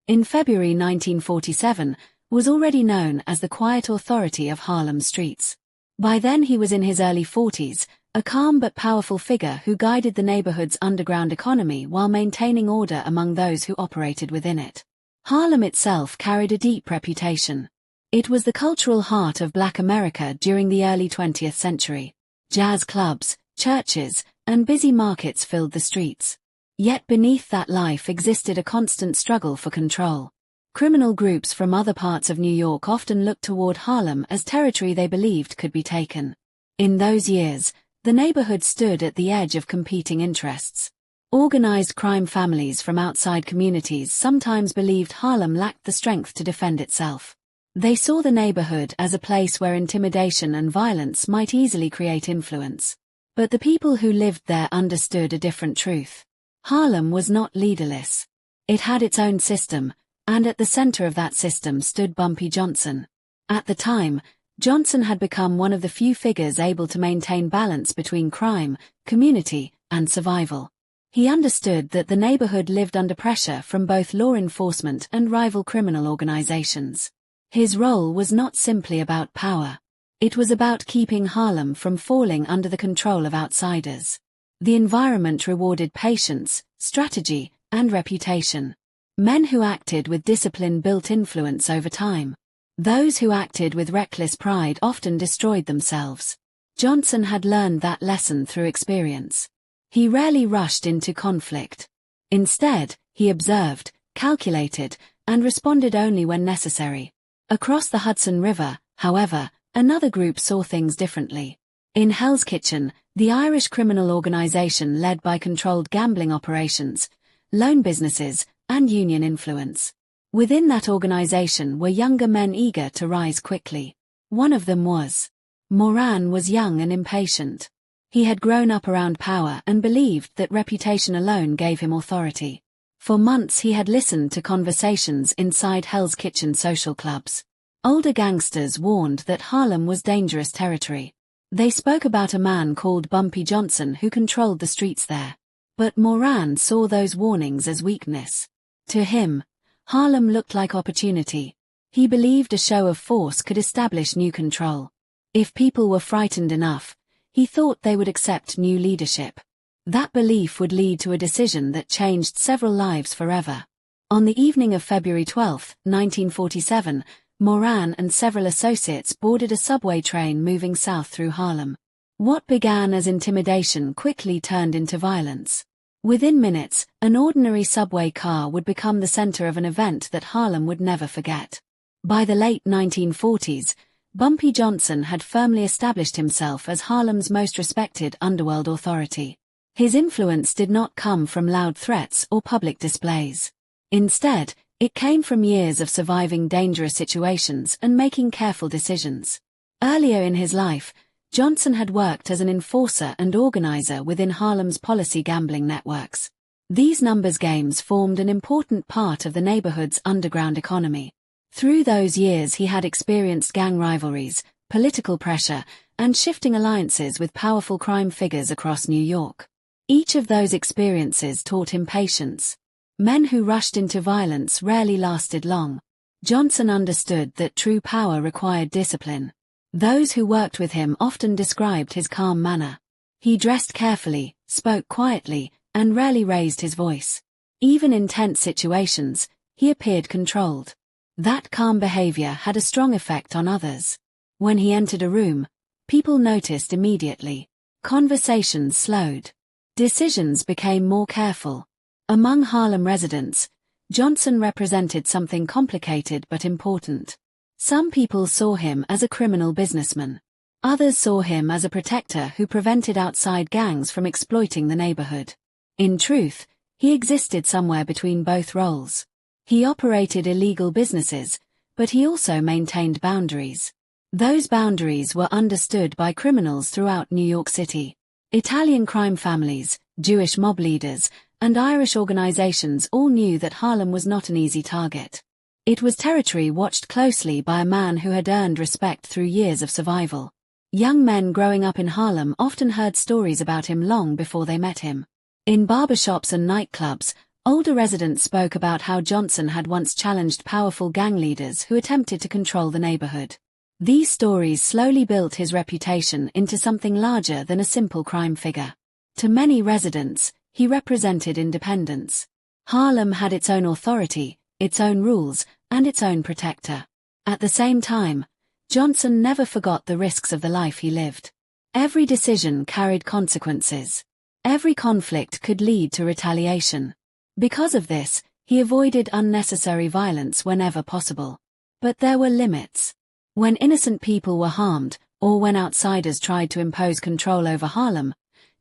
in February 1947, was already known as the Quiet Authority of Harlem streets. By then he was in his early 40s, a calm but powerful figure who guided the neighborhood's underground economy while maintaining order among those who operated within it. Harlem itself carried a deep reputation. It was the cultural heart of Black America during the early 20th century. Jazz clubs, churches, and busy markets filled the streets. Yet beneath that life existed a constant struggle for control. Criminal groups from other parts of New York often looked toward Harlem as territory they believed could be taken. In those years, the neighborhood stood at the edge of competing interests. Organized crime families from outside communities sometimes believed Harlem lacked the strength to defend itself. They saw the neighborhood as a place where intimidation and violence might easily create influence. But the people who lived there understood a different truth. Harlem was not leaderless. It had its own system, and at the center of that system stood Bumpy Johnson. At the time, Johnson had become one of the few figures able to maintain balance between crime, community, and survival. He understood that the neighborhood lived under pressure from both law enforcement and rival criminal organizations. His role was not simply about power. It was about keeping Harlem from falling under the control of outsiders. The environment rewarded patience, strategy, and reputation. Men who acted with discipline built influence over time. Those who acted with reckless pride often destroyed themselves. Johnson had learned that lesson through experience. He rarely rushed into conflict. Instead, he observed, calculated, and responded only when necessary. Across the Hudson River, however, another group saw things differently. In Hell's Kitchen, the Irish criminal organization led by controlled gambling operations, loan businesses, and union influence. Within that organization were younger men eager to rise quickly. One of them was. Moran was young and impatient. He had grown up around power and believed that reputation alone gave him authority. For months he had listened to conversations inside Hell's Kitchen social clubs. Older gangsters warned that Harlem was dangerous territory. They spoke about a man called Bumpy Johnson who controlled the streets there. But Moran saw those warnings as weakness. To him, Harlem looked like opportunity. He believed a show of force could establish new control. If people were frightened enough, he thought they would accept new leadership. That belief would lead to a decision that changed several lives forever. On the evening of February 12, 1947, Moran and several associates boarded a subway train moving south through Harlem. What began as intimidation quickly turned into violence. Within minutes, an ordinary subway car would become the center of an event that Harlem would never forget. By the late 1940s, Bumpy Johnson had firmly established himself as Harlem's most respected underworld authority. His influence did not come from loud threats or public displays. Instead, it came from years of surviving dangerous situations and making careful decisions. Earlier in his life, Johnson had worked as an enforcer and organizer within Harlem's policy gambling networks. These numbers games formed an important part of the neighborhood's underground economy. Through those years he had experienced gang rivalries, political pressure, and shifting alliances with powerful crime figures across New York. Each of those experiences taught him patience. Men who rushed into violence rarely lasted long. Johnson understood that true power required discipline. Those who worked with him often described his calm manner. He dressed carefully, spoke quietly, and rarely raised his voice. Even in tense situations, he appeared controlled. That calm behavior had a strong effect on others. When he entered a room, people noticed immediately. Conversations slowed. Decisions became more careful. Among Harlem residents, Johnson represented something complicated but important. Some people saw him as a criminal businessman. Others saw him as a protector who prevented outside gangs from exploiting the neighborhood. In truth, he existed somewhere between both roles. He operated illegal businesses, but he also maintained boundaries. Those boundaries were understood by criminals throughout New York City. Italian crime families, Jewish mob leaders, and Irish organizations all knew that Harlem was not an easy target. It was territory watched closely by a man who had earned respect through years of survival. Young men growing up in Harlem often heard stories about him long before they met him. In barbershops and nightclubs, Older residents spoke about how Johnson had once challenged powerful gang leaders who attempted to control the neighborhood. These stories slowly built his reputation into something larger than a simple crime figure. To many residents, he represented independence. Harlem had its own authority, its own rules, and its own protector. At the same time, Johnson never forgot the risks of the life he lived. Every decision carried consequences. Every conflict could lead to retaliation. Because of this, he avoided unnecessary violence whenever possible. But there were limits. When innocent people were harmed, or when outsiders tried to impose control over Harlem,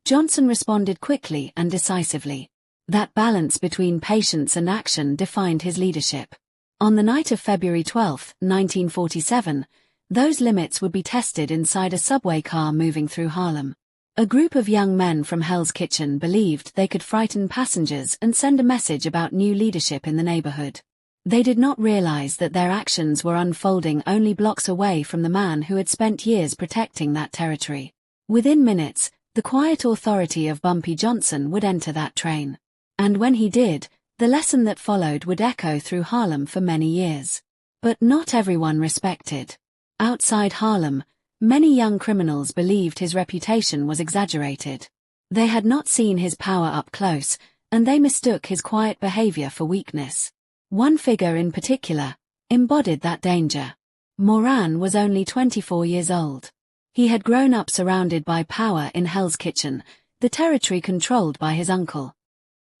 Johnson responded quickly and decisively. That balance between patience and action defined his leadership. On the night of February 12, 1947, those limits would be tested inside a subway car moving through Harlem. A group of young men from Hell's Kitchen believed they could frighten passengers and send a message about new leadership in the neighborhood. They did not realize that their actions were unfolding only blocks away from the man who had spent years protecting that territory. Within minutes, the quiet authority of Bumpy Johnson would enter that train. And when he did, the lesson that followed would echo through Harlem for many years. But not everyone respected. Outside Harlem, many young criminals believed his reputation was exaggerated. They had not seen his power up close, and they mistook his quiet behavior for weakness. One figure in particular embodied that danger. Moran was only 24 years old. He had grown up surrounded by power in Hell's Kitchen, the territory controlled by his uncle.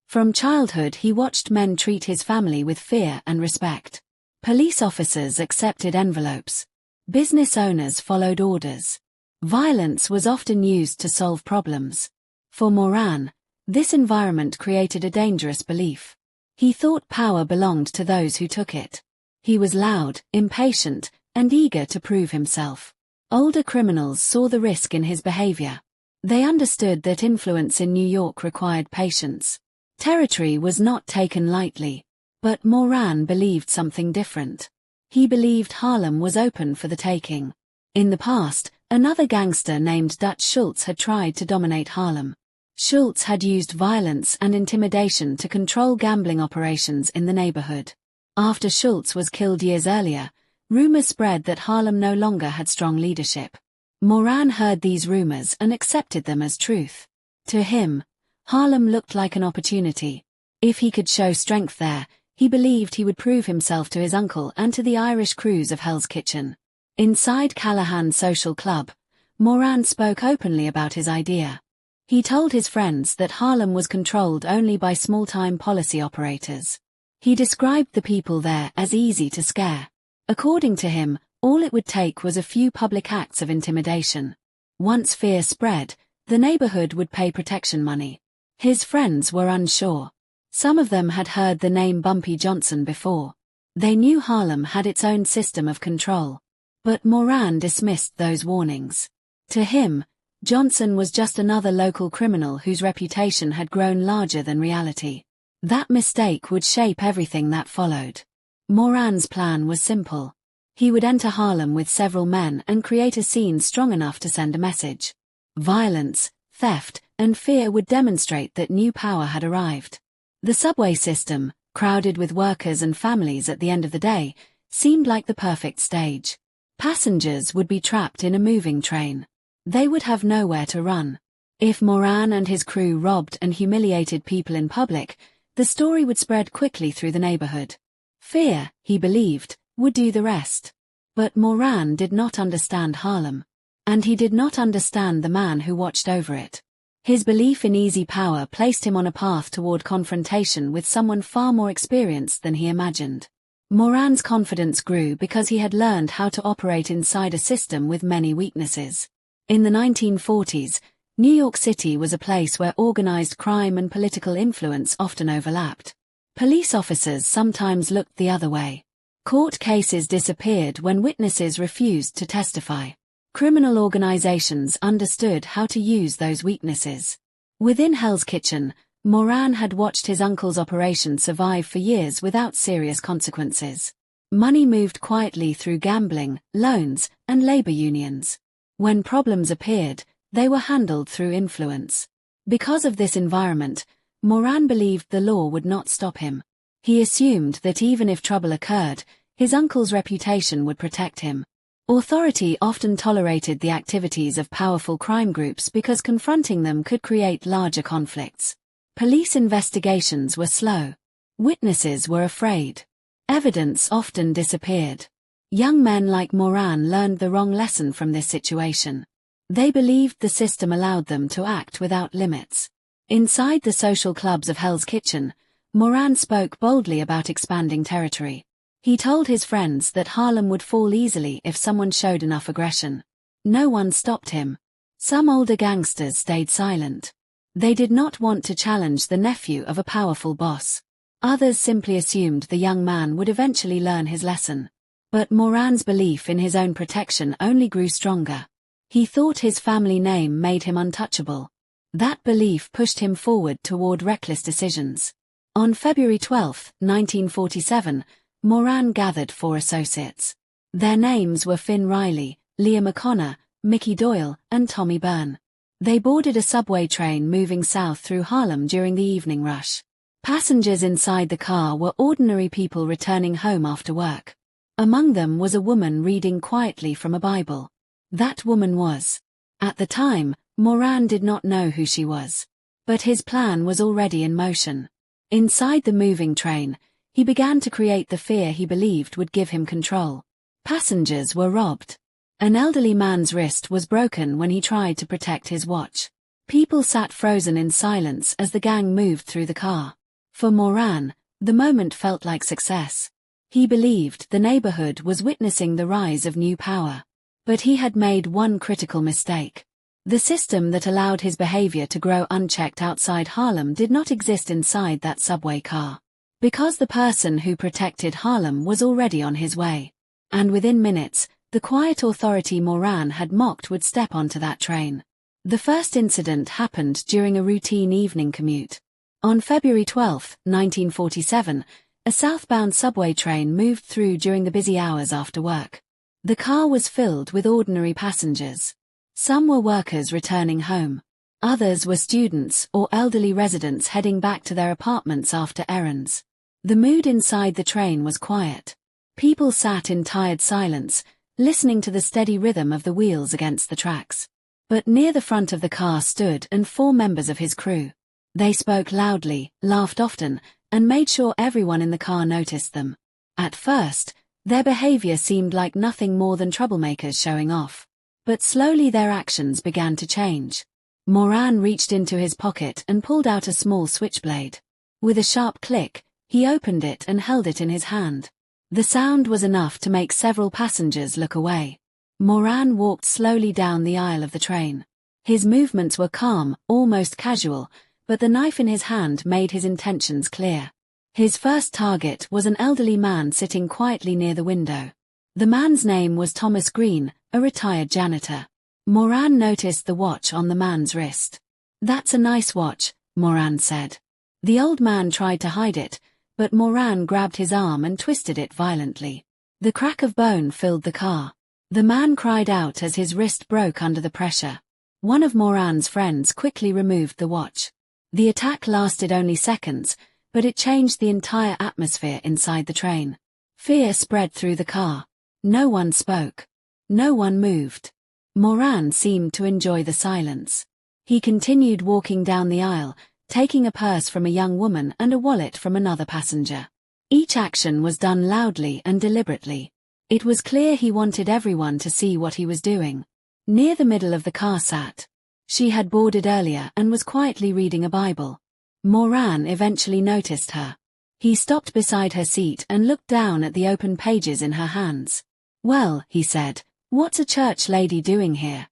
From childhood he watched men treat his family with fear and respect. Police officers accepted envelopes. Business owners followed orders. Violence was often used to solve problems. For Moran, this environment created a dangerous belief. He thought power belonged to those who took it. He was loud, impatient, and eager to prove himself. Older criminals saw the risk in his behavior. They understood that influence in New York required patience. Territory was not taken lightly. But Moran believed something different. He believed Harlem was open for the taking. In the past, another gangster named Dutch Schultz had tried to dominate Harlem. Schultz had used violence and intimidation to control gambling operations in the neighborhood. After Schultz was killed years earlier, rumors spread that Harlem no longer had strong leadership. Moran heard these rumors and accepted them as truth. To him, Harlem looked like an opportunity. If he could show strength there, he believed he would prove himself to his uncle and to the Irish crews of Hell's Kitchen. Inside Callahan's social club, Moran spoke openly about his idea. He told his friends that Harlem was controlled only by small-time policy operators. He described the people there as easy to scare. According to him, all it would take was a few public acts of intimidation. Once fear spread, the neighborhood would pay protection money. His friends were unsure. Some of them had heard the name Bumpy Johnson before. They knew Harlem had its own system of control. But Moran dismissed those warnings. To him, Johnson was just another local criminal whose reputation had grown larger than reality. That mistake would shape everything that followed. Moran's plan was simple. He would enter Harlem with several men and create a scene strong enough to send a message. Violence, theft, and fear would demonstrate that new power had arrived. The subway system, crowded with workers and families at the end of the day, seemed like the perfect stage. Passengers would be trapped in a moving train. They would have nowhere to run. If Moran and his crew robbed and humiliated people in public, the story would spread quickly through the neighborhood. Fear, he believed, would do the rest. But Moran did not understand Harlem. And he did not understand the man who watched over it. His belief in easy power placed him on a path toward confrontation with someone far more experienced than he imagined. Moran's confidence grew because he had learned how to operate inside a system with many weaknesses. In the 1940s, New York City was a place where organized crime and political influence often overlapped. Police officers sometimes looked the other way. Court cases disappeared when witnesses refused to testify. Criminal organizations understood how to use those weaknesses. Within Hell's Kitchen, Moran had watched his uncle's operation survive for years without serious consequences. Money moved quietly through gambling, loans, and labor unions. When problems appeared, they were handled through influence. Because of this environment, Moran believed the law would not stop him. He assumed that even if trouble occurred, his uncle's reputation would protect him. Authority often tolerated the activities of powerful crime groups because confronting them could create larger conflicts. Police investigations were slow. Witnesses were afraid. Evidence often disappeared. Young men like Moran learned the wrong lesson from this situation. They believed the system allowed them to act without limits. Inside the social clubs of Hell's Kitchen, Moran spoke boldly about expanding territory. He told his friends that Harlem would fall easily if someone showed enough aggression. No one stopped him. Some older gangsters stayed silent. They did not want to challenge the nephew of a powerful boss. Others simply assumed the young man would eventually learn his lesson. But Moran's belief in his own protection only grew stronger. He thought his family name made him untouchable. That belief pushed him forward toward reckless decisions. On February 12, 1947, Moran gathered 4 associates. Their names were Finn Riley, Liam O'Connor, Mickey Doyle, and Tommy Byrne. They boarded a subway train moving south through Harlem during the evening rush. Passengers inside the car were ordinary people returning home after work. Among them was a woman reading quietly from a Bible. That woman was. At the time, Moran did not know who she was. But his plan was already in motion. Inside the moving train, he began to create the fear he believed would give him control. Passengers were robbed. An elderly man's wrist was broken when he tried to protect his watch. People sat frozen in silence as the gang moved through the car. For Moran, the moment felt like success. He believed the neighborhood was witnessing the rise of new power. But he had made one critical mistake. The system that allowed his behavior to grow unchecked outside Harlem did not exist inside that subway car. Because the person who protected Harlem was already on his way. And within minutes, the quiet authority Moran had mocked would step onto that train. The first incident happened during a routine evening commute. On February 12, 1947, a southbound subway train moved through during the busy hours after work. The car was filled with ordinary passengers. Some were workers returning home. Others were students or elderly residents heading back to their apartments after errands. The mood inside the train was quiet. People sat in tired silence, listening to the steady rhythm of the wheels against the tracks. But near the front of the car stood 4 members of his crew. They spoke loudly, laughed often, and made sure everyone in the car noticed them. At first, their behavior seemed like nothing more than troublemakers showing off. But slowly their actions began to change. Moran reached into his pocket and pulled out a small switchblade. With a sharp click, he opened it and held it in his hand. The sound was enough to make several passengers look away. Moran walked slowly down the aisle of the train. His movements were calm, almost casual, but the knife in his hand made his intentions clear. His first target was an elderly man sitting quietly near the window. The man's name was Thomas Green, a retired janitor. Moran noticed the watch on the man's wrist. "That's a nice watch," Moran said. The old man tried to hide it, but Moran grabbed his arm and twisted it violently. The crack of bone filled the car. The man cried out as his wrist broke under the pressure. One of Moran's friends quickly removed the watch. The attack lasted only seconds, but it changed the entire atmosphere inside the train. Fear spread through the car. No one spoke. No one moved. Moran seemed to enjoy the silence. He continued walking down the aisle, taking a purse from a young woman and a wallet from another passenger. Each action was done loudly and deliberately. It was clear he wanted everyone to see what he was doing. Near the middle of the car sat. She had boarded earlier and was quietly reading a Bible. Moran eventually noticed her. He stopped beside her seat and looked down at the open pages in her hands. "Well," he said, "what's a church lady doing here?"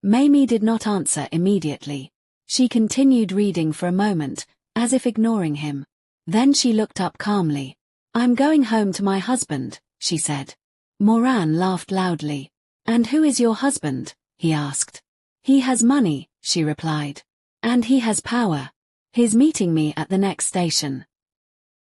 Mayme did not answer immediately. She continued reading for a moment, as if ignoring him. Then she looked up calmly. "I'm going home to my husband," she said. Moran laughed loudly. "And who is your husband?" he asked. "He has money," she replied. "And he has power. He's meeting me at the next station."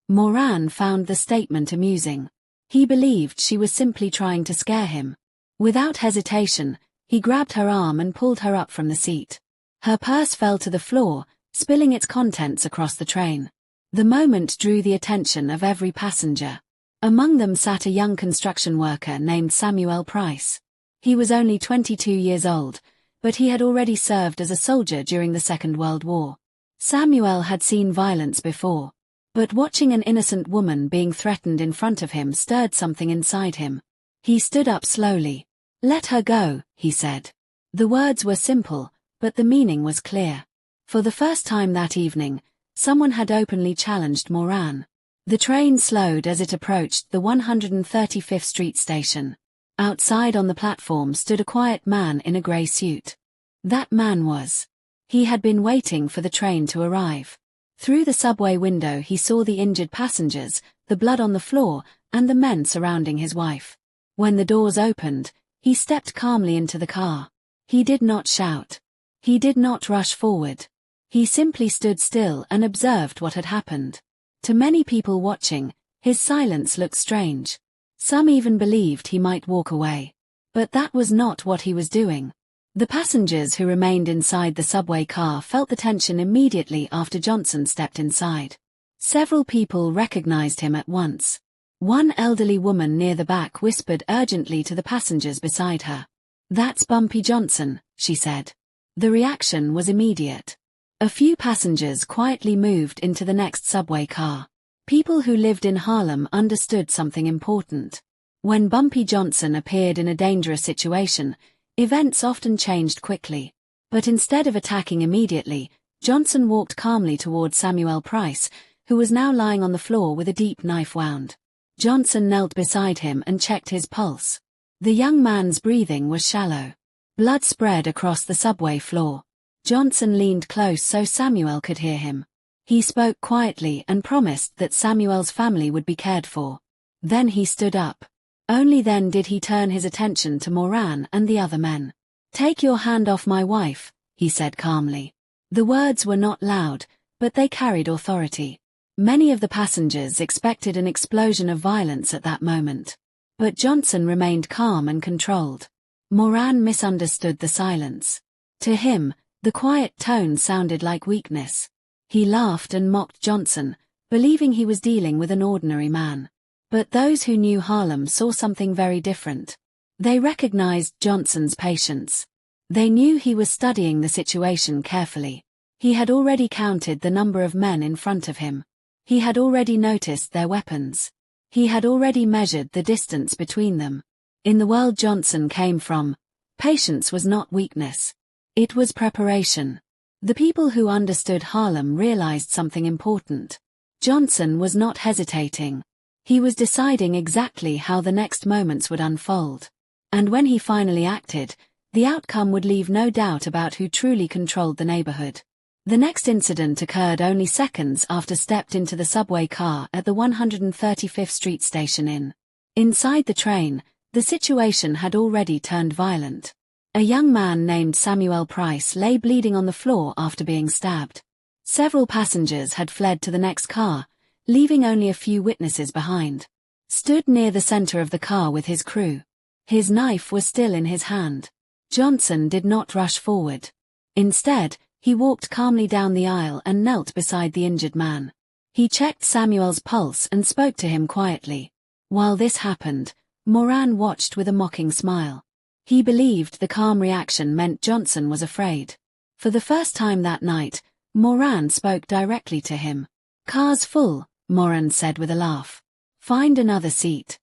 Moran found the statement amusing. He believed she was simply trying to scare him. Without hesitation, he grabbed her arm and pulled her up from the seat. Her purse fell to the floor, spilling its contents across the train. The moment drew the attention of every passenger. Among them sat a young construction worker named Samuel Price. He was only 22 years old, but he had already served as a soldier during the Second World War. Samuel had seen violence before, but watching an innocent woman being threatened in front of him stirred something inside him. He stood up slowly. "Let her go," he said. The words were simple, but the meaning was clear. For the first time that evening, someone had openly challenged Moran. The train slowed as it approached the 135th Street station. Outside on the platform stood a quiet man in a grey suit. That man was. He had been waiting for the train to arrive. Through the subway window he saw the injured passengers, the blood on the floor, and the men surrounding his wife. When the doors opened, he stepped calmly into the car. He did not shout. He did not rush forward. He simply stood still and observed what had happened. To many people watching, his silence looked strange. Some even believed he might walk away. But that was not what he was doing. The passengers who remained inside the subway car felt the tension immediately after Johnson stepped inside. Several people recognized him at once. One elderly woman near the back whispered urgently to the passengers beside her. "That's Bumpy Johnson," she said. The reaction was immediate. A few passengers quietly moved into the next subway car. People who lived in Harlem understood something important. When Bumpy Johnson appeared in a dangerous situation, events often changed quickly. But instead of attacking immediately, Johnson walked calmly toward Samuel Price, who was now lying on the floor with a deep knife wound. Johnson knelt beside him and checked his pulse. The young man's breathing was shallow. Blood spread across the subway floor. Johnson leaned close so Samuel could hear him. He spoke quietly and promised that Samuel's family would be cared for. Then he stood up. Only then did he turn his attention to Moran and the other men. "Take your hand off my wife," he said calmly. The words were not loud, but they carried authority. Many of the passengers expected an explosion of violence at that moment. But Johnson remained calm and controlled. Moran misunderstood the silence. To him, the quiet tone sounded like weakness. He laughed and mocked Johnson, believing he was dealing with an ordinary man. But those who knew Harlem saw something very different. They recognized Johnson's patience. They knew he was studying the situation carefully. He had already counted the number of men in front of him. He had already noticed their weapons. He had already measured the distance between them. In the world Johnson came from, patience was not weakness. It was preparation. The people who understood Harlem realized something important. Johnson was not hesitating. He was deciding exactly how the next moments would unfold. And when he finally acted, the outcome would leave no doubt about who truly controlled the neighborhood. The next incident occurred only seconds after stepped into the subway car at the 135th Street station. Inside the train, the situation had already turned violent. A young man named Samuel Price lay bleeding on the floor after being stabbed. Several passengers had fled to the next car, leaving only a few witnesses behind. Stood near the center of the car with his crew. His knife was still in his hand. Johnson did not rush forward. Instead, he walked calmly down the aisle and knelt beside the injured man. He checked Samuel's pulse and spoke to him quietly. While this happened, Moran watched with a mocking smile. He believed the calm reaction meant Johnson was afraid. For the first time that night, Moran spoke directly to him. "Car's full," Moran said with a laugh. "Find another seat."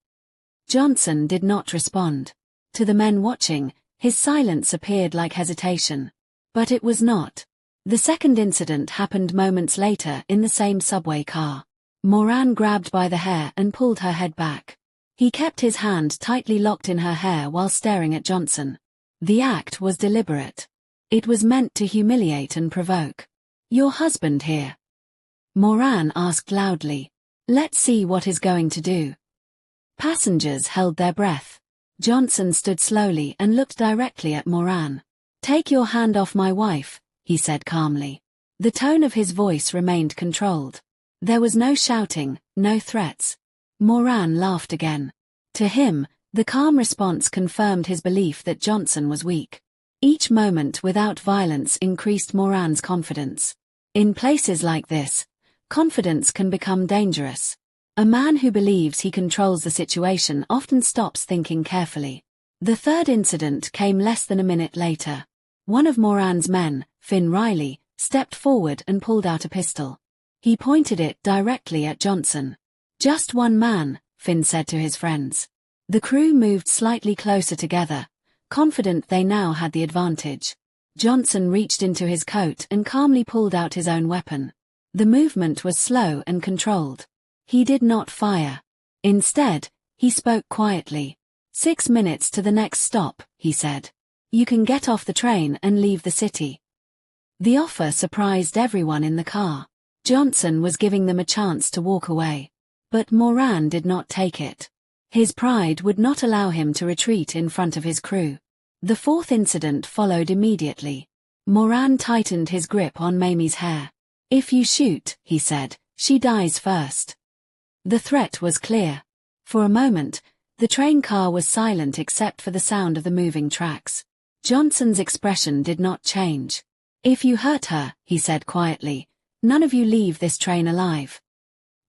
Johnson did not respond. To the men watching, his silence appeared like hesitation. But it was not. The second incident happened moments later in the same subway car. Moran grabbed by the hair and pulled her head back. He kept his hand tightly locked in her hair while staring at Johnson. The act was deliberate. It was meant to humiliate and provoke. "Your husband here?" Moran asked loudly. "Let's see what he's going to do." Passengers held their breath. Johnson stood slowly and looked directly at Moran. "Take your hand off my wife," he said calmly. The tone of his voice remained controlled. There was no shouting, no threats. Moran laughed again. To him, the calm response confirmed his belief that Johnson was weak. Each moment without violence increased Moran's confidence. In places like this, confidence can become dangerous. A man who believes he controls the situation often stops thinking carefully. The third incident came less than a minute later. One of Moran's men, Finn Riley, stepped forward and pulled out a pistol. He pointed it directly at Johnson. "Just one man," Finn said to his friends. The crew moved slightly closer together, confident they now had the advantage. Johnson reached into his coat and calmly pulled out his own weapon. The movement was slow and controlled. He did not fire. Instead, he spoke quietly. 6 minutes to the next stop, he said. You can get off the train and leave the city." The offer surprised everyone in the car. Johnson was giving them a chance to walk away. But Moran did not take it. His pride would not allow him to retreat in front of his crew. The fourth incident followed immediately. Moran tightened his grip on Mayme's hair. "If you shoot," he said, "she dies first." The threat was clear. For a moment, the train car was silent except for the sound of the moving tracks. Johnson's expression did not change. "If you hurt her," he said quietly, "none of you leave this train alive."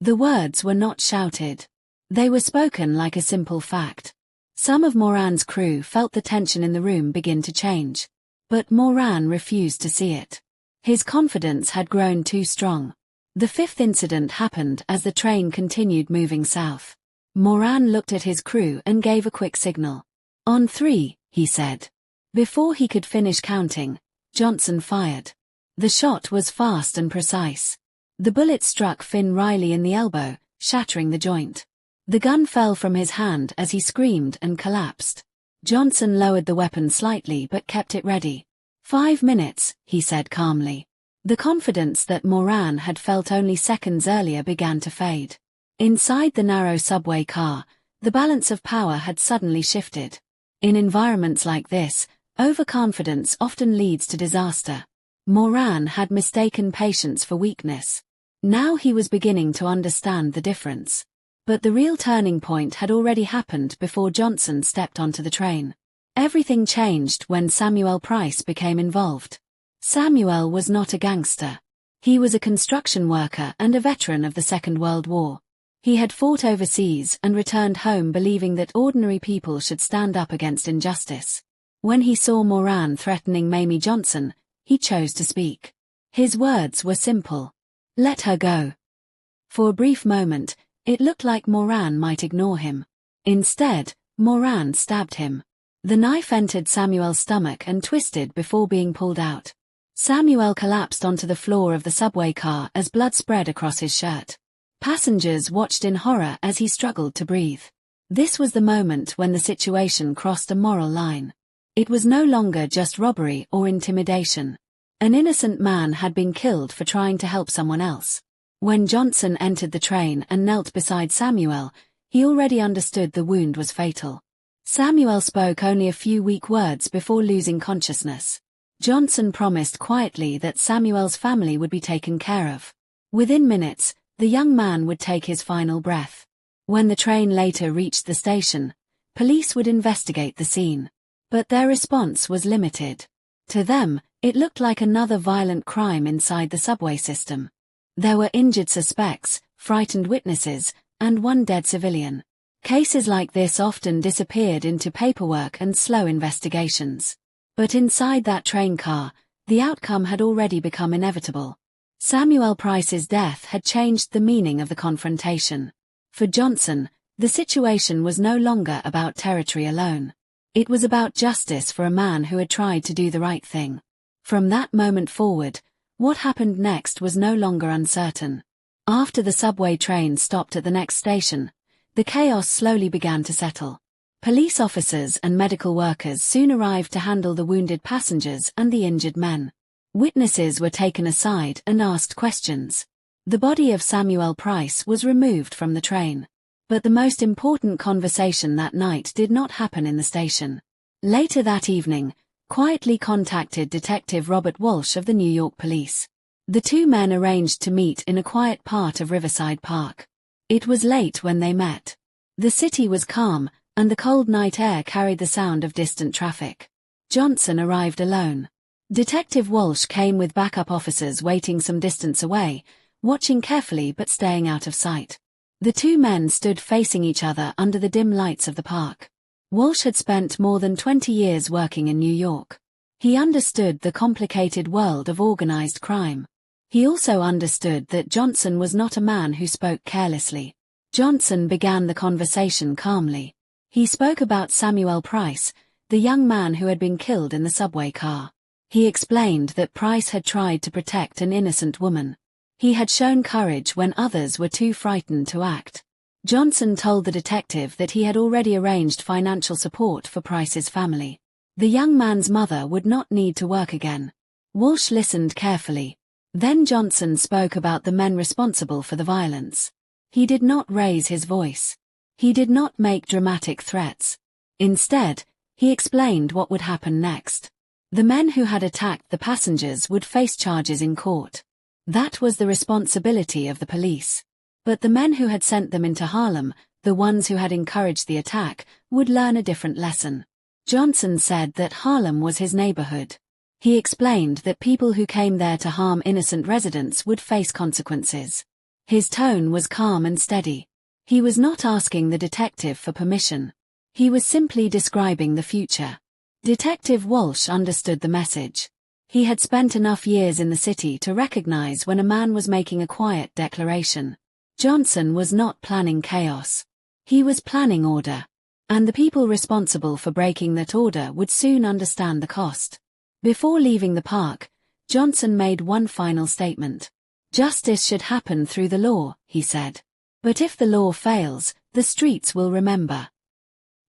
The words were not shouted. They were spoken like a simple fact. Some of Moran's crew felt the tension in the room begin to change. But Moran refused to see it. His confidence had grown too strong. The fifth incident happened as the train continued moving south. Moran looked at his crew and gave a quick signal. "On 3, he said. Before he could finish counting, Johnson fired. The shot was fast and precise. The bullet struck Finn Riley in the elbow, shattering the joint. The gun fell from his hand as he screamed and collapsed. Johnson lowered the weapon slightly but kept it ready. 5 minutes, he said calmly. The confidence that Moran had felt only seconds earlier began to fade. Inside the narrow subway car, the balance of power had suddenly shifted. In environments like this, overconfidence often leads to disaster. Moran had mistaken patience for weakness. Now he was beginning to understand the difference. But the real turning point had already happened before Johnson stepped onto the train. Everything changed when Samuel Price became involved. Samuel was not a gangster. He was a construction worker and a veteran of the Second World War. He had fought overseas and returned home believing that ordinary people should stand up against injustice. When he saw Moran threatening Mayme Johnson, he chose to speak. His words were simple. "Let her go." For a brief moment, it looked like Moran might ignore him. Instead, Moran stabbed him. The knife entered Samuel's stomach and twisted before being pulled out. Samuel collapsed onto the floor of the subway car as blood spread across his shirt. Passengers watched in horror as he struggled to breathe. This was the moment when the situation crossed a moral line. It was no longer just robbery or intimidation. An innocent man had been killed for trying to help someone else. When Johnson entered the train and knelt beside Samuel, he already understood the wound was fatal. Samuel spoke only a few weak words before losing consciousness. Johnson promised quietly that Samuel's family would be taken care of. Within minutes, the young man would take his final breath. When the train later reached the station, police would investigate the scene. But their response was limited. To them, it looked like another violent crime inside the subway system. There were injured suspects, frightened witnesses, and one dead civilian. Cases like this often disappeared into paperwork and slow investigations. But inside that train car, the outcome had already become inevitable. Samuel Price's death had changed the meaning of the confrontation. For Johnson, the situation was no longer about territory alone. It was about justice for a man who had tried to do the right thing. From that moment forward, what happened next was no longer uncertain. After the subway train stopped at the next station, the chaos slowly began to settle. Police officers and medical workers soon arrived to handle the wounded passengers and the injured men. Witnesses were taken aside and asked questions. The body of Samuel Price was removed from the train. But the most important conversation that night did not happen in the station. Later that evening, quietly contacted Detective Robert Walsh of the New York Police. The two men arranged to meet in a quiet part of Riverside Park. It was late when they met. The city was calm, and the cold night air carried the sound of distant traffic. Johnson arrived alone. Detective Walsh came with backup officers waiting some distance away, watching carefully but staying out of sight. The two men stood facing each other under the dim lights of the park. Walsh had spent more than 20 years working in New York. He understood the complicated world of organized crime. He also understood that Johnson was not a man who spoke carelessly. Johnson began the conversation calmly. He spoke about Samuel Price, the young man who had been killed in the subway car. He explained that Price had tried to protect an innocent woman. He had shown courage when others were too frightened to act. Johnson told the detective that he had already arranged financial support for Price's family. The young man's mother would not need to work again. Walsh listened carefully. Then Johnson spoke about the men responsible for the violence. He did not raise his voice. He did not make dramatic threats. Instead, he explained what would happen next. The men who had attacked the passengers would face charges in court. That was the responsibility of the police. But the men who had sent them into Harlem, the ones who had encouraged the attack, would learn a different lesson. Johnson said that Harlem was his neighborhood. He explained that people who came there to harm innocent residents would face consequences. His tone was calm and steady. He was not asking the detective for permission. He was simply describing the future. Detective Walsh understood the message. He had spent enough years in the city to recognize when a man was making a quiet declaration. Johnson was not planning chaos. He was planning order. And the people responsible for breaking that order would soon understand the cost. Before leaving the park, Johnson made one final statement. Justice should happen through the law, he said. But if the law fails, the streets will remember.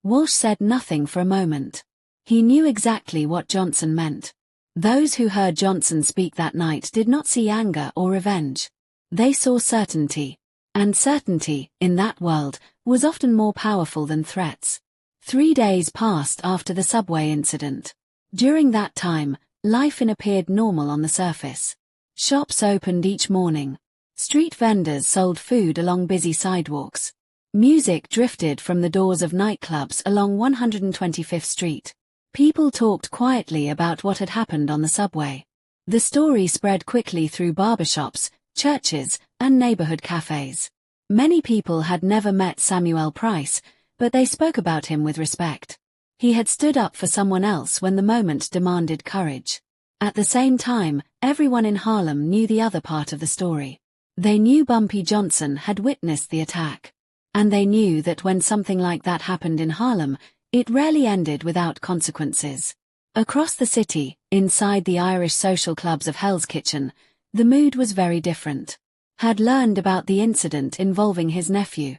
Walsh said nothing for a moment. He knew exactly what Johnson meant. Those who heard Johnson speak that night did not see anger or revenge. They saw certainty. And certainty, in that world, was often more powerful than threats. 3 days passed after the subway incident. During that time, life appeared normal on the surface. Shops opened each morning. Street vendors sold food along busy sidewalks. Music drifted from the doors of nightclubs along 125th Street. People talked quietly about what had happened on the subway. The story spread quickly through barbershops, churches, and neighborhood cafes. Many people had never met Samuel Price, but they spoke about him with respect. He had stood up for someone else when the moment demanded courage. At the same time, everyone in Harlem knew the other part of the story. They knew Bumpy Johnson had witnessed the attack. And they knew that when something like that happened in Harlem, it rarely ended without consequences. Across the city, inside the Irish social clubs of Hell's Kitchen, the mood was very different. Had learned about the incident involving his nephew.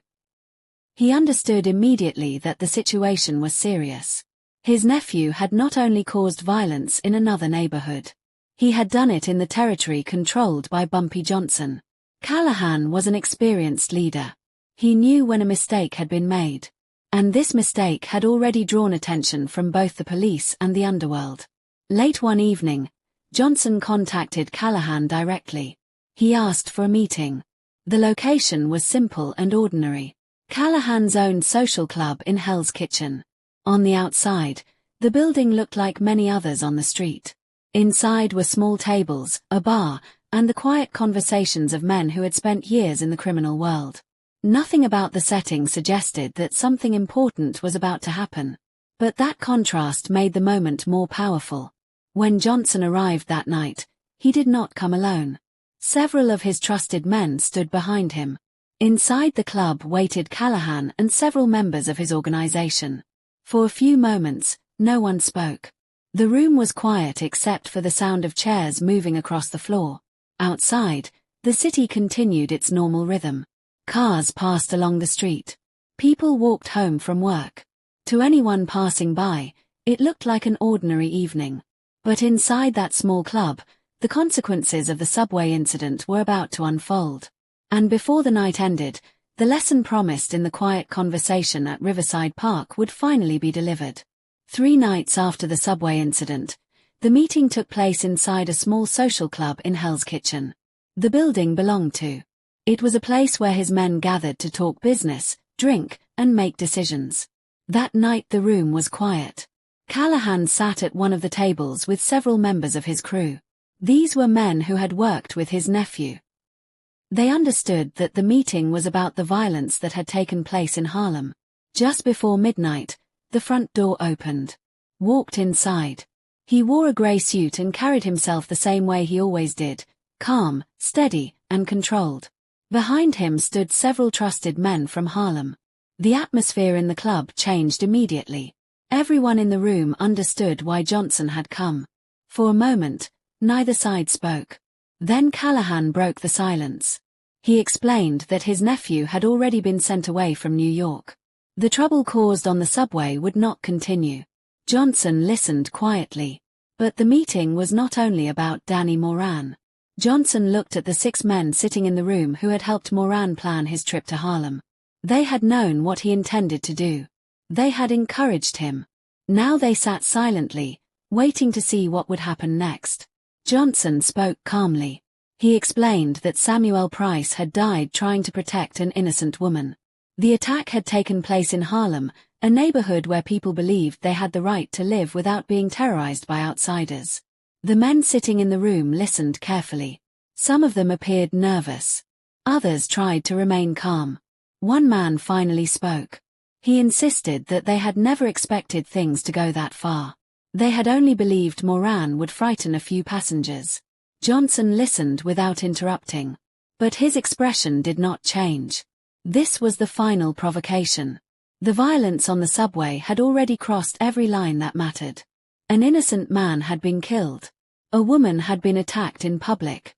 He understood immediately that the situation was serious. His nephew had not only caused violence in another neighborhood. He had done it in the territory controlled by Bumpy Johnson. Callahan was an experienced leader. He knew when a mistake had been made. And this mistake had already drawn attention from both the police and the underworld. Late one evening, Johnson contacted Callahan directly. He asked for a meeting. The location was simple and ordinary. Callahan's own social club in Hell's Kitchen. On the outside, the building looked like many others on the street. Inside were small tables, a bar, and the quiet conversations of men who had spent years in the criminal world. Nothing about the setting suggested that something important was about to happen. But that contrast made the moment more powerful. When Johnson arrived that night, he did not come alone. Several of his trusted men stood behind him. Inside the club waited Callahan and several members of his organization. For a few moments, no one spoke. The room was quiet except for the sound of chairs moving across the floor. Outside, the city continued its normal rhythm. Cars passed along the street. People walked home from work. To anyone passing by, it looked like an ordinary evening. But inside that small club, the consequences of the subway incident were about to unfold. And before the night ended, the lesson promised in the quiet conversation at Riverside Park would finally be delivered. 3 nights after the subway incident, the meeting took place inside a small social club in Hell's Kitchen. The building belonged to. It was a place where his men gathered to talk business, drink, and make decisions. That night the room was quiet. Callahan sat at one of the tables with several members of his crew. These were men who had worked with his nephew. They understood that the meeting was about the violence that had taken place in Harlem. Just before midnight, the front door opened. Walked inside. He wore a grey suit and carried himself the same way he always did, calm, steady, and controlled. Behind him stood several trusted men from Harlem. The atmosphere in the club changed immediately. Everyone in the room understood why Johnson had come. For a moment, neither side spoke. Then Callahan broke the silence. He explained that his nephew had already been sent away from New York. The trouble caused on the subway would not continue. Johnson listened quietly. But the meeting was not only about Danny Moran. Johnson looked at the 6 men sitting in the room who had helped Moran plan his trip to Harlem. They had known what he intended to do. They had encouraged him. Now they sat silently, waiting to see what would happen next. Johnson spoke calmly. He explained that Samuel Price had died trying to protect an innocent woman. The attack had taken place in Harlem, a neighborhood where people believed they had the right to live without being terrorized by outsiders. The men sitting in the room listened carefully. Some of them appeared nervous. Others tried to remain calm. One man finally spoke. He insisted that they had never expected things to go that far. They had only believed Moran would frighten a few passengers. Johnson listened without interrupting. But his expression did not change. This was the final provocation. The violence on the subway had already crossed every line that mattered. An innocent man had been killed. A woman had been attacked in public.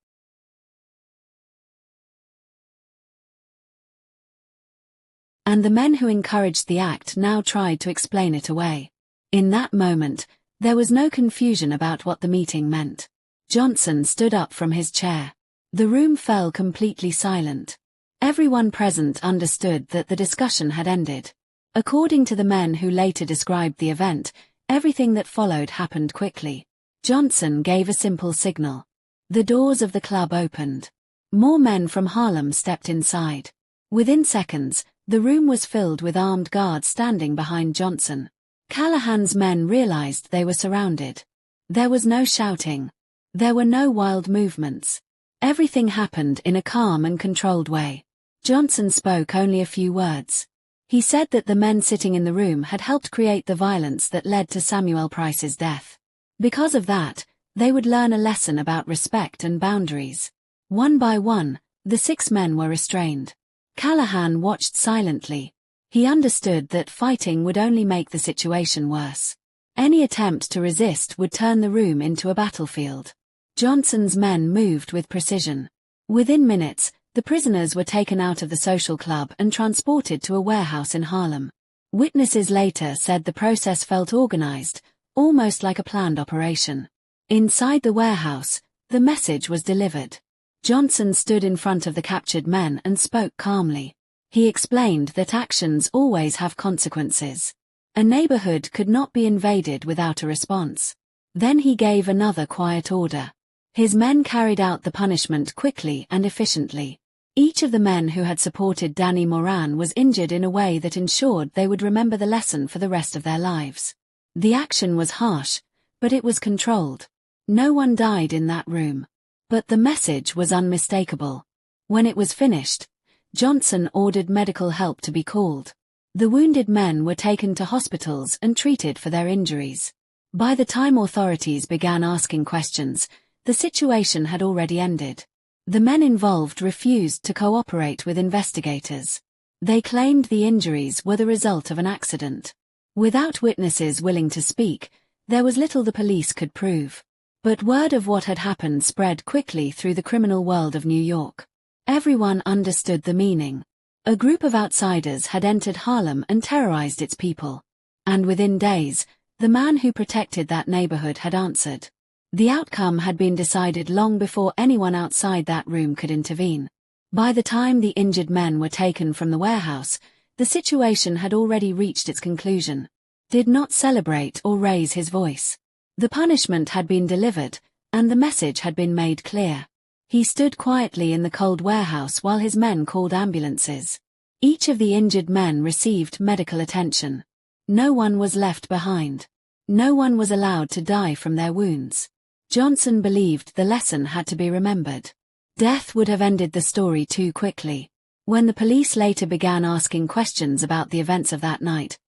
And the men who encouraged the act now tried to explain it away. In that moment, there was no confusion about what the meeting meant. Johnson stood up from his chair. The room fell completely silent. Everyone present understood that the discussion had ended. According to the men who later described the event, everything that followed happened quickly. Johnson gave a simple signal. The doors of the club opened. More men from Harlem stepped inside. Within seconds, the room was filled with armed guards standing behind Johnson. Callahan's men realized they were surrounded. There was no shouting. There were no wild movements. Everything happened in a calm and controlled way. Johnson spoke only a few words. He said that the men sitting in the room had helped create the violence that led to Samuel Price's death. Because of that, they would learn a lesson about respect and boundaries. One by one, the 6 men were restrained. Callahan watched silently. He understood that fighting would only make the situation worse. Any attempt to resist would turn the room into a battlefield. Johnson's men moved with precision. Within minutes, the prisoners were taken out of the social club and transported to a warehouse in Harlem. Witnesses later said the process felt organized, almost like a planned operation. Inside the warehouse, the message was delivered. Johnson stood in front of the captured men and spoke calmly. He explained that actions always have consequences. A neighborhood could not be invaded without a response. Then he gave another quiet order. His men carried out the punishment quickly and efficiently. Each of the men who had supported Danny Moran was injured in a way that ensured they would remember the lesson for the rest of their lives. The action was harsh, but it was controlled. No one died in that room. But the message was unmistakable. When it was finished, Johnson ordered medical help to be called. The wounded men were taken to hospitals and treated for their injuries. By the time authorities began asking questions, the situation had already ended. The men involved refused to cooperate with investigators. They claimed the injuries were the result of an accident. Without witnesses willing to speak, there was little the police could prove. But word of what had happened spread quickly through the criminal world of New York. Everyone understood the meaning. A group of outsiders had entered Harlem and terrorized its people. And within days, the man who protected that neighborhood had answered. The outcome had been decided long before anyone outside that room could intervene. By the time the injured men were taken from the warehouse, the situation had already reached its conclusion. Did not celebrate or raise his voice. The punishment had been delivered, and the message had been made clear. He stood quietly in the cold warehouse while his men called ambulances. Each of the injured men received medical attention. No one was left behind. No one was allowed to die from their wounds. Johnson believed the lesson had to be remembered. Death would have ended the story too quickly. When the police later began asking questions about the events of that night,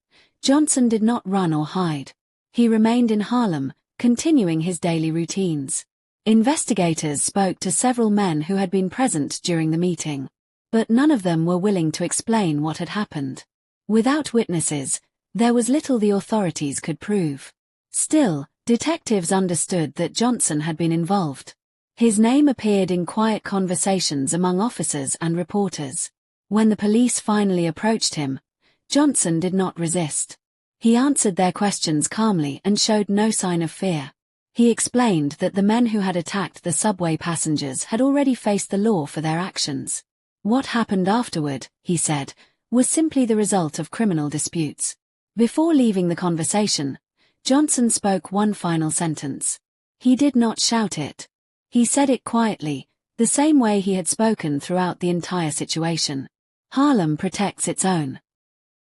Johnson did not run or hide. He remained in Harlem, continuing his daily routines. Investigators spoke to several men who had been present during the meeting, but none of them were willing to explain what had happened. Without witnesses, there was little the authorities could prove. Still, detectives understood that Johnson had been involved. His name appeared in quiet conversations among officers and reporters. When the police finally approached him, Johnson did not resist. He answered their questions calmly and showed no sign of fear. He explained that the men who had attacked the subway passengers had already faced the law for their actions. What happened afterward, he said, was simply the result of criminal disputes. Before leaving the conversation, Johnson spoke one final sentence. He did not shout it. He said it quietly, the same way he had spoken throughout the entire situation. Harlem protects its own.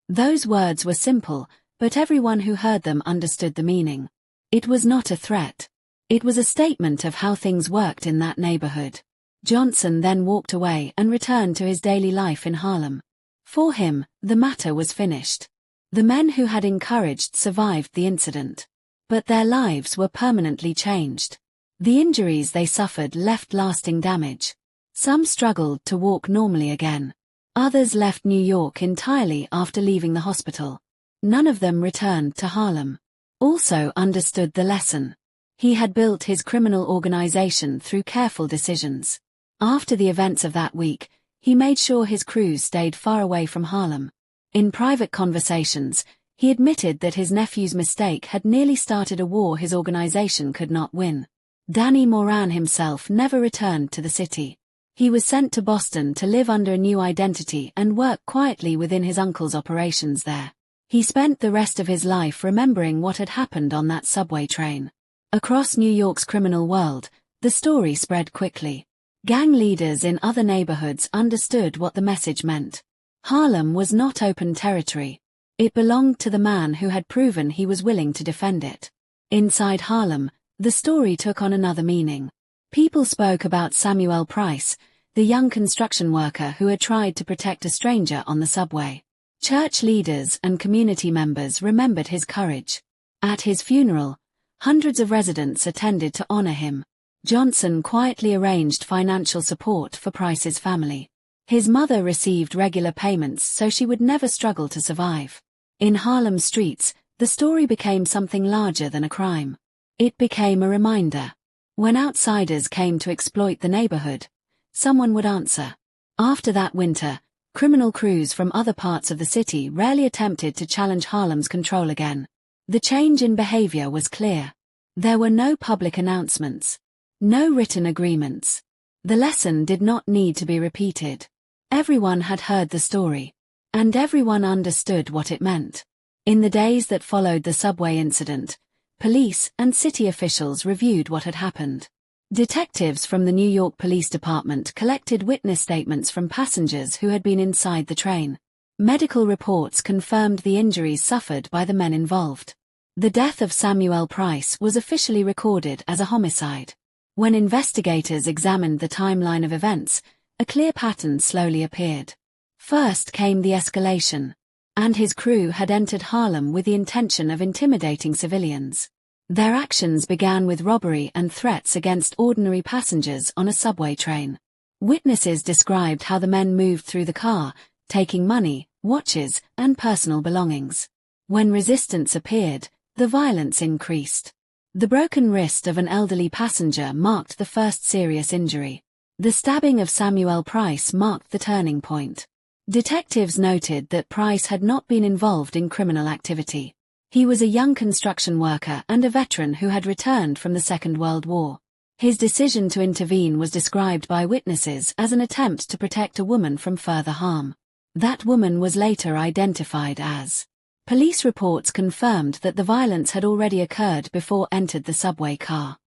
Those words were simple, but everyone who heard them understood the meaning. It was not a threat. It was a statement of how things worked in that neighborhood. Johnson then walked away and returned to his daily life in Harlem. For him, the matter was finished. The men who had encouraged survived the incident. But their lives were permanently changed. The injuries they suffered left lasting damage. Some struggled to walk normally again. Others left New York entirely after leaving the hospital. None of them returned to Harlem. Also understood the lesson. He had built his criminal organization through careful decisions. After the events of that week, he made sure his crews stayed far away from Harlem. In private conversations, he admitted that his nephew's mistake had nearly started a war his organization could not win. Danny Moran himself never returned to the city. He was sent to Boston to live under a new identity and work quietly within his uncle's operations there. He spent the rest of his life remembering what had happened on that subway train. Across New York's criminal world, the story spread quickly. Gang leaders in other neighborhoods understood what the message meant. Harlem was not open territory. It belonged to the man who had proven he was willing to defend it. Inside Harlem, the story took on another meaning. People spoke about Samuel Price, the young construction worker who had tried to protect a stranger on the subway. Church leaders and community members remembered his courage. At his funeral, hundreds of residents attended to honor him. Johnson quietly arranged financial support for Price's family. His mother received regular payments so she would never struggle to survive. In Harlem streets, the story became something larger than a crime. It became a reminder. When outsiders came to exploit the neighborhood, someone would answer. After that winter, criminal crews from other parts of the city rarely attempted to challenge Harlem's control again. The change in behavior was clear. There were no public announcements. No written agreements. The lesson did not need to be repeated. Everyone had heard the story. And everyone understood what it meant. In the days that followed the subway incident, police and city officials reviewed what had happened. Detectives from the New York Police Department collected witness statements from passengers who had been inside the train. Medical reports confirmed the injuries suffered by the men involved. The death of Samuel Price was officially recorded as a homicide. When investigators examined the timeline of events, a clear pattern slowly appeared. First came the escalation. And his crew had entered Harlem with the intention of intimidating civilians. Their actions began with robbery and threats against ordinary passengers on a subway train. Witnesses described how the men moved through the car, taking money, watches, and personal belongings. When resistance appeared, the violence increased. The broken wrist of an elderly passenger marked the first serious injury. The stabbing of Samuel Price marked the turning point. Detectives noted that Price had not been involved in criminal activity. He was a young construction worker and a veteran who had returned from the Second World War. His decision to intervene was described by witnesses as an attempt to protect a woman from further harm. That woman was later identified as. Police reports confirmed that the violence had already occurred before entered the subway car.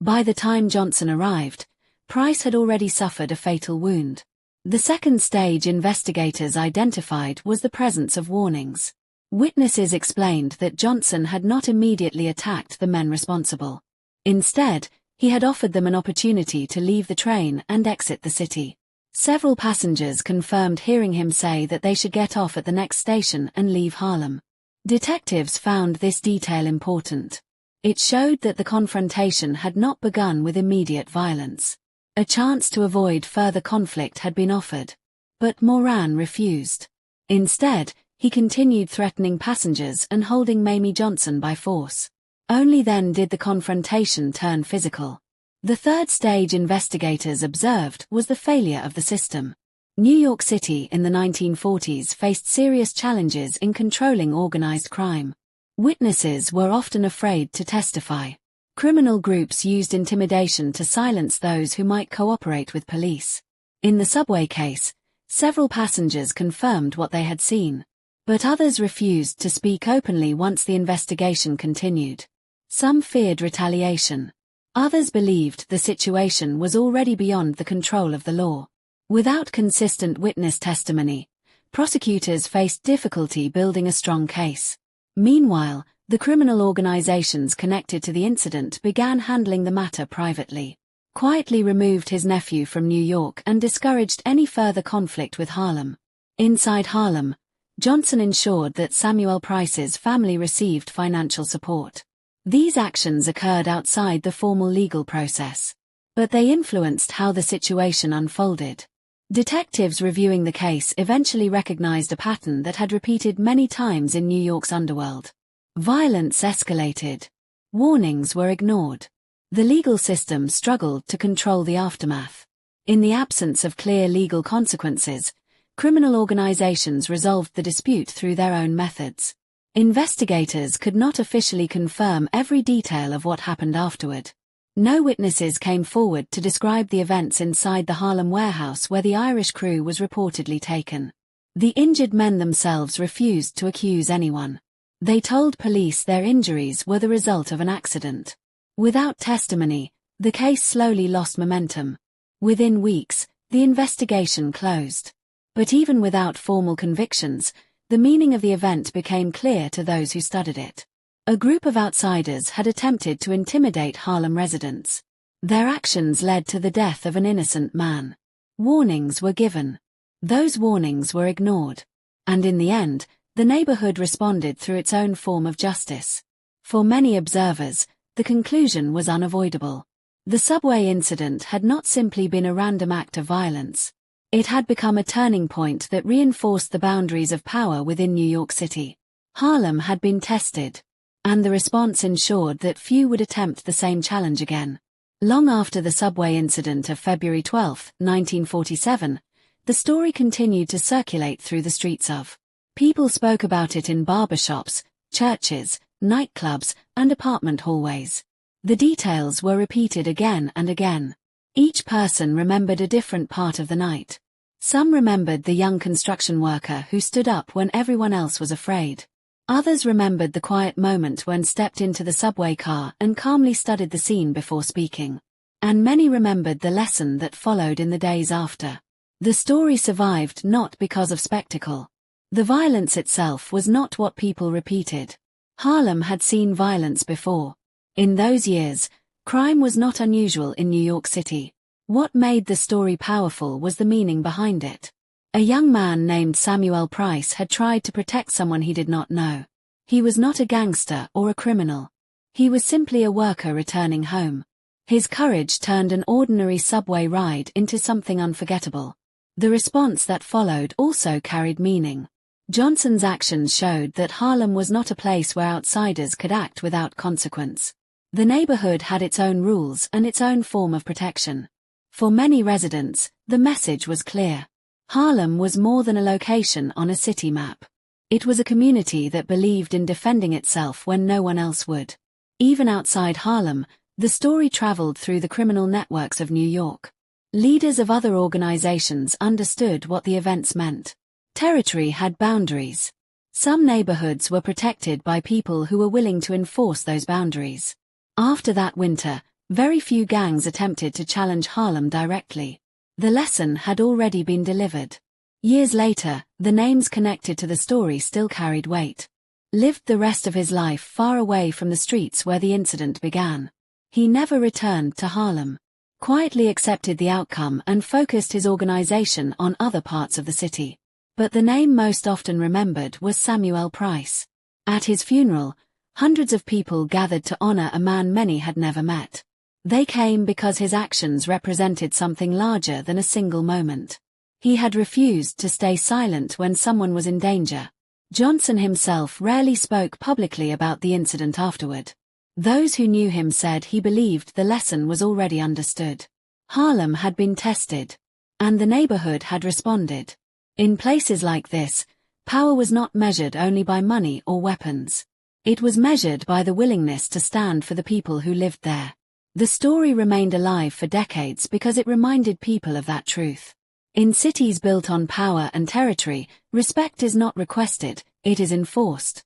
By the time Johnson arrived, Price had already suffered a fatal wound. The second stage investigators identified was the presence of warnings. Witnesses explained that Johnson had not immediately attacked the men responsible. Instead, he had offered them an opportunity to leave the train and exit the city. Several passengers confirmed hearing him say that they should get off at the next station and leave Harlem. Detectives found this detail important. It showed that the confrontation had not begun with immediate violence. A chance to avoid further conflict had been offered. But Moran refused. Instead, he continued threatening passengers and holding Mayme Johnson by force. Only then did the confrontation turn physical. The third stage investigators observed was the failure of the system. New York City in the 1940s faced serious challenges in controlling organized crime. Witnesses were often afraid to testify. Criminal groups used intimidation to silence those who might cooperate with police. In the subway case, several passengers confirmed what they had seen. But others refused to speak openly once the investigation continued. Some feared retaliation. Others believed the situation was already beyond the control of the law. Without consistent witness testimony, prosecutors faced difficulty building a strong case. Meanwhile, the criminal organizations connected to the incident began handling the matter privately. Quietly removed his nephew from New York and discouraged any further conflict with Harlem. Inside Harlem, Johnson ensured that Samuel Price's family received financial support. These actions occurred outside the formal legal process. But they influenced how the situation unfolded. Detectives reviewing the case eventually recognized a pattern that had repeated many times in New York's underworld. Violence escalated. Warnings were ignored. The legal system struggled to control the aftermath. In the absence of clear legal consequences, criminal organizations resolved the dispute through their own methods. Investigators could not officially confirm every detail of what happened afterward. No witnesses came forward to describe the events inside the Harlem warehouse where the Irish crew was reportedly taken. The injured men themselves refused to accuse anyone. They told police their injuries were the result of an accident. Without testimony, the case slowly lost momentum. Within weeks, the investigation closed. But even without formal convictions, the meaning of the event became clear to those who studied it. A group of outsiders had attempted to intimidate Harlem residents. Their actions led to the death of an innocent man. Warnings were given. Those warnings were ignored. And in the end, the neighborhood responded through its own form of justice. For many observers, the conclusion was unavoidable. The subway incident had not simply been a random act of violence. It had become a turning point that reinforced the boundaries of power within New York City. Harlem had been tested, and the response ensured that few would attempt the same challenge again. Long after the subway incident of February 12, 1947, the story continued to circulate through the streets of. People spoke about it in barbershops, churches, nightclubs, and apartment hallways. The details were repeated again and again. Each person remembered a different part of the night. Some remembered the young construction worker who stood up when everyone else was afraid. Others remembered the quiet moment when stepped into the subway car and calmly studied the scene before speaking. And many remembered the lesson that followed in the days after. The story survived not because of spectacle. The violence itself was not what people repeated. Harlem had seen violence before. In those years, crime was not unusual in New York City. What made the story powerful was the meaning behind it. A young man named Samuel Price had tried to protect someone he did not know. He was not a gangster or a criminal. He was simply a worker returning home. His courage turned an ordinary subway ride into something unforgettable. The response that followed also carried meaning. Johnson's actions showed that Harlem was not a place where outsiders could act without consequence. The neighborhood had its own rules and its own form of protection. For many residents, the message was clear. Harlem was more than a location on a city map. It was a community that believed in defending itself when no one else would. Even outside Harlem, the story traveled through the criminal networks of New York. Leaders of other organizations understood what the events meant. Territory had boundaries. Some neighborhoods were protected by people who were willing to enforce those boundaries. After that winter, Very few gangs attempted to challenge Harlem directly. The lesson had already been delivered. Years later, the names connected to the story still carried weight. Lived the rest of his life far away from the streets where the incident began. He never returned to Harlem. Quietly accepted the outcome and focused his organization on other parts of the city. But the name most often remembered was Samuel Price. At his funeral, hundreds of people gathered to honor a man many had never met. They came because his actions represented something larger than a single moment. He had refused to stay silent when someone was in danger. Johnson himself rarely spoke publicly about the incident afterward. Those who knew him said he believed the lesson was already understood. Harlem had been tested. And the neighborhood had responded. In places like this, power was not measured only by money or weapons. It was measured by the willingness to stand for the people who lived there. The story remained alive for decades because it reminded people of that truth. In cities built on power and territory, respect is not requested, it is enforced.